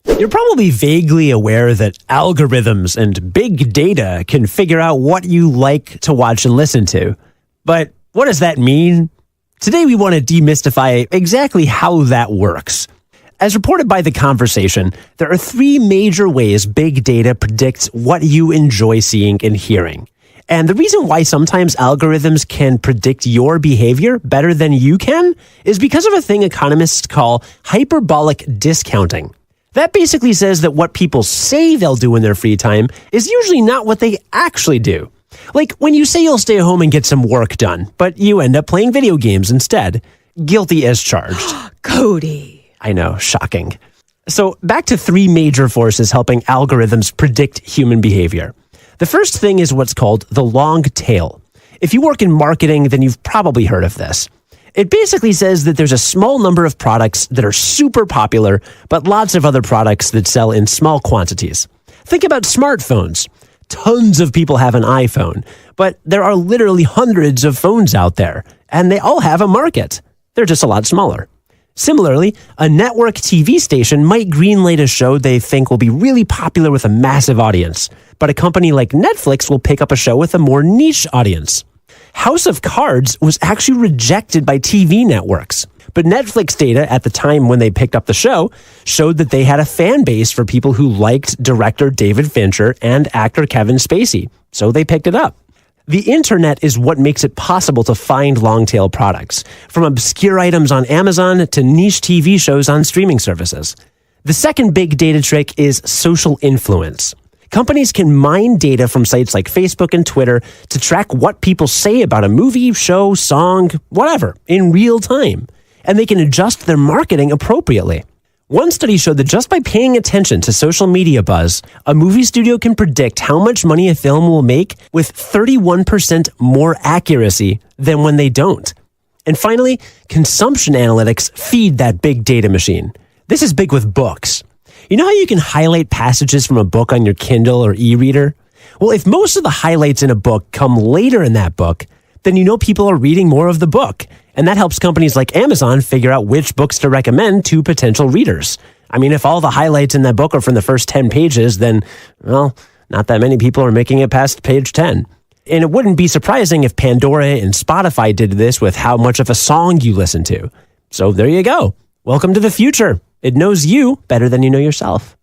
You're probably vaguely aware that algorithms and big data can figure out what you like to watch and listen to. But what does that mean? Today we want to demystify exactly how that works. As reported by The Conversation, there are three major ways big data predicts what you enjoy seeing and hearing. And the reason why sometimes algorithms can predict your behavior better than you can is because of a thing economists call hyperbolic discounting. That basically says that what people say they'll do in their free time is usually not what they actually do. Like when you say you'll stay home and get some work done, but you end up playing video games instead. Guilty as charged. Cody. I know, shocking. So back to three major forces helping algorithms predict human behavior. The first thing is what's called the long tail. If you work in marketing, then you've probably heard of this. It basically says that there's a small number of products that are super popular, but lots of other products that sell in small quantities. Think about smartphones. Tons of people have an iPhone, but there are literally hundreds of phones out there, and they all have a market. They're just a lot smaller. Similarly, a network TV station might greenlight a show they think will be really popular with a massive audience, but a company like Netflix will pick up a show with a more niche audience. House of Cards was actually rejected by TV networks, but Netflix data at the time when they picked up the show showed that they had a fan base for people who liked director David Fincher and actor Kevin Spacey, so they picked it up. The internet is what makes it possible to find long-tail products, from obscure items on Amazon to niche TV shows on streaming services. The second big data trick is social influence. Companies can mine data from sites like Facebook and Twitter to track what people say about a movie, show, song, whatever, in real time. And they can adjust their marketing appropriately. One study showed that just by paying attention to social media buzz, a movie studio can predict how much money a film will make with 31% more accuracy than when they don't. And finally, consumption analytics feed that big data machine. This is big with books. You know how you can highlight passages from a book on your Kindle or e-reader? Well, if most of the highlights in a book come later in that book, then you know people are reading more of the book. And that helps companies like Amazon figure out which books to recommend to potential readers. I mean, if all the highlights in that book are from the first 10 pages, then, well, not that many people are making it past page 10. And it wouldn't be surprising if Pandora and Spotify did this with how much of a song you listen to. So there you go. Welcome to the future. It knows you better than you know yourself.